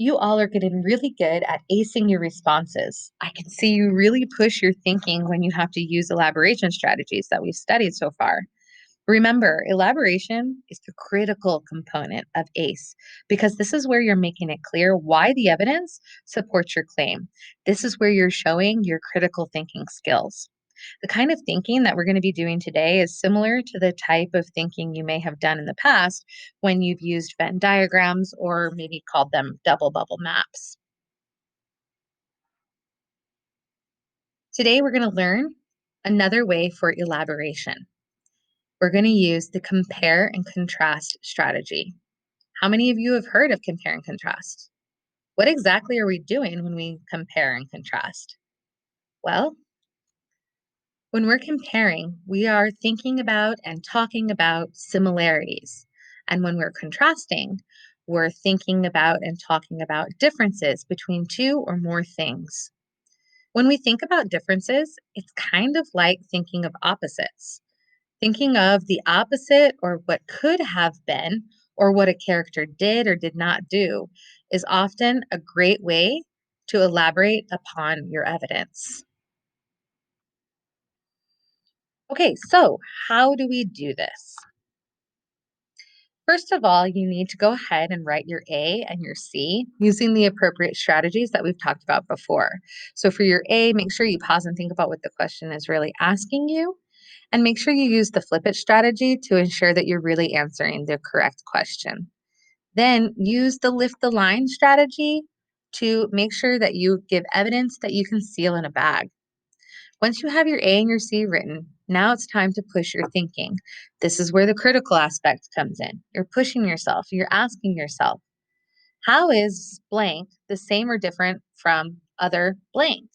You all are getting really good at acing your responses. I can see you really push your thinking when you have to use elaboration strategies that we've studied so far. Remember, elaboration is the critical component of ACE because this is where you're making it clear why the evidence supports your claim. This is where you're showing your critical thinking skills. The kind of thinking that we're going to be doing today is similar to the type of thinking you may have done in the past when you've used Venn diagrams or maybe called them double bubble maps. Today, we're going to learn another way for elaboration. We're going to use the compare and contrast strategy. How many of you have heard of compare and contrast? What exactly are we doing when we compare and contrast? Well, when we're comparing, we are thinking about and talking about similarities. And when we're contrasting, we're thinking about and talking about differences between two or more things. When we think about differences, it's kind of like thinking of opposites. Thinking of the opposite or what could have been or what a character did or did not do is often a great way to elaborate upon your evidence. Okay, so how do we do this? First of all, you need to go ahead and write your A and your C using the appropriate strategies that we've talked about before. So for your A, make sure you pause and think about what the question is really asking you. And make sure you use the flip it strategy to ensure that you're really answering the correct question. Then use the lift the line strategy to make sure that you give evidence that you can seal in a bag. Once you have your A and your C written, now it's time to push your thinking. This is where the critical aspect comes in. You're pushing yourself, you're asking yourself, how is blank the same or different from other blank?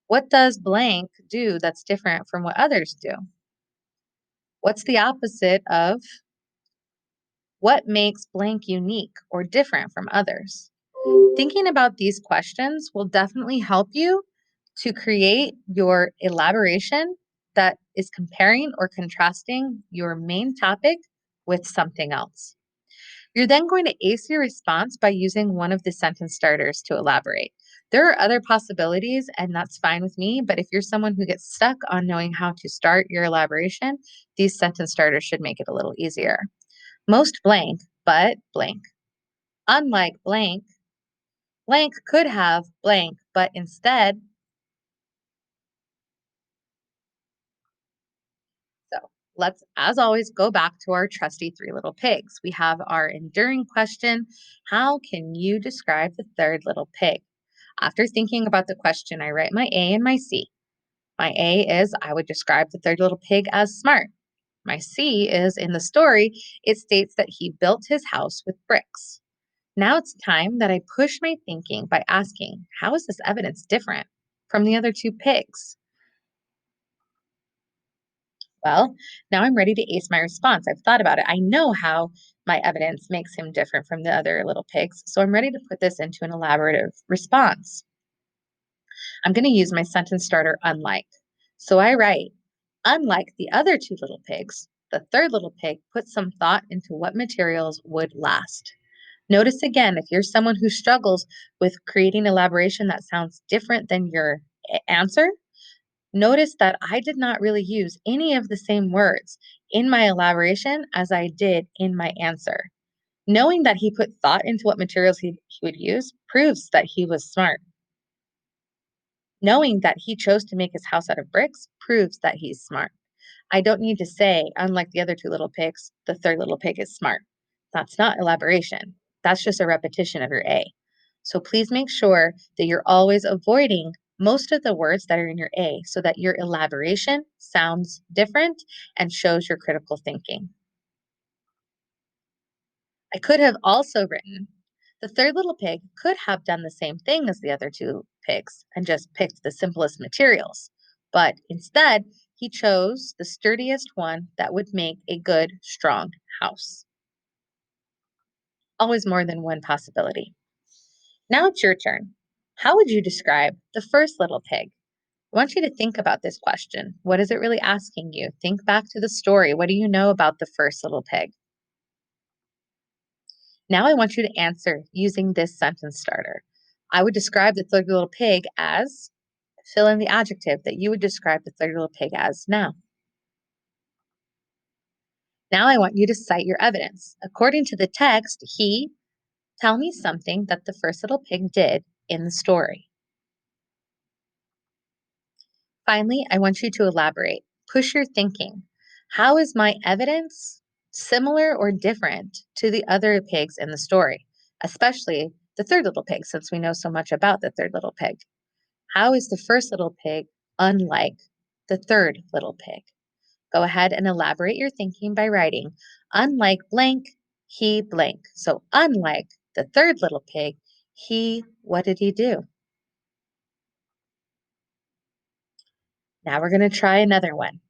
What does blank do that's different from what others do? What's the opposite of what makes blank unique or different from others? Thinking about these questions will definitely help you to create your elaboration that is comparing or contrasting your main topic with something else. You're then going to ace your response by using one of the sentence starters to elaborate. There are other possibilities, and that's fine with me. But if you're someone who gets stuck on knowing how to start your elaboration, these sentence starters should make it a little easier. Most blank, but blank. Unlike blank, blank could have blank, but instead, so let's, as always, go back to our trusty three little pigs. We have our enduring question. How can you describe the third little pig? After thinking about the question, I write my A and my C. My A is I would describe the third little pig as smart. My C is in the story, it states that he built his house with bricks. Now it's time that I push my thinking by asking, how is this evidence different from the other two pigs? Well, now I'm ready to ace my response. I've thought about it. I know how my evidence makes him different from the other little pigs. So I'm ready to put this into an elaborative response. I'm going to use my sentence starter unlike. So I write, unlike the other two little pigs, the third little pig put some thought into what materials would last. Notice again, if you're someone who struggles with creating elaboration that sounds different than your answer, notice that I did not really use any of the same words in my elaboration as I did in my answer. Knowing that he put thought into what materials he would use proves that he was smart. Knowing that he chose to make his house out of bricks proves that he's smart. I don't need to say, unlike the other two little pigs, the third little pig is smart. That's not elaboration. That's just a repetition of your A. So please make sure that you're always avoiding most of the words that are in your A so that your elaboration sounds different and shows your critical thinking. I could have also written, the third little pig could have done the same thing as the other two pigs and just picked the simplest materials. But instead, he chose the sturdiest one that would make a good, strong house. Always more than one possibility. Now it's your turn. How would you describe the first little pig? I want you to think about this question. What is it really asking you? Think back to the story. What do you know about the first little pig? Now I want you to answer using this sentence starter. I would describe the third little pig as, fill in the adjective that you would describe the third little pig as now. Now I want you to cite your evidence. According to the text, tell me something that the first little pig did in the story. Finally, I want you to elaborate. Push your thinking. How is my evidence similar or different to the other pigs in the story, especially the third little pig, since we know so much about the third little pig? How is the first little pig unlike the third little pig? Go ahead and elaborate your thinking by writing, unlike blank, he blank. So, unlike the third little pig, what did he do? Now we're going to try another one.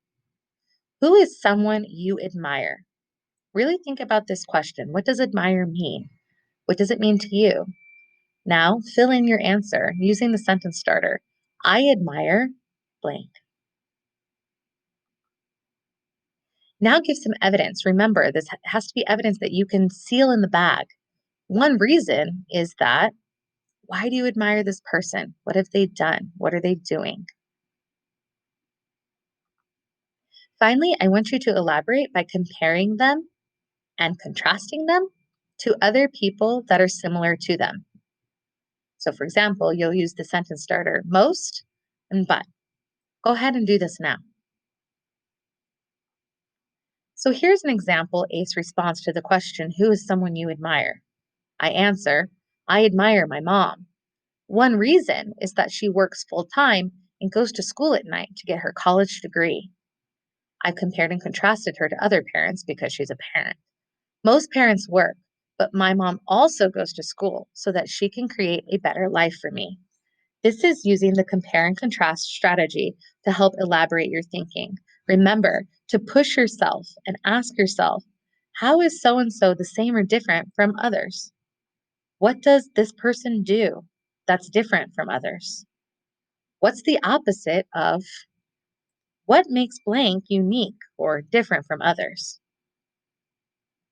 Who is someone you admire? Really think about this question. What does admire mean? What does it mean to you? Now, fill in your answer using the sentence starter. I admire blank. Now give some evidence. Remember, this has to be evidence that you can seal in the bag. One reason is that, why do you admire this person? What have they done? What are they doing? Finally, I want you to elaborate by comparing them and contrasting them to other people that are similar to them. So, for example, you'll use the sentence starter most and but. Go ahead and do this now. So, here's an example ACE response to the question, who is someone you admire? I answer, I admire my mom. One reason is that she works full time and goes to school at night to get her college degree. I've compared and contrasted her to other parents because she's a parent. Most parents work, but my mom also goes to school so that she can create a better life for me. This is using the compare and contrast strategy to help elaborate your thinking. Remember to push yourself and ask yourself, how is so and so the same or different from others? What does this person do that's different from others? What's the opposite of what makes blank unique or different from others?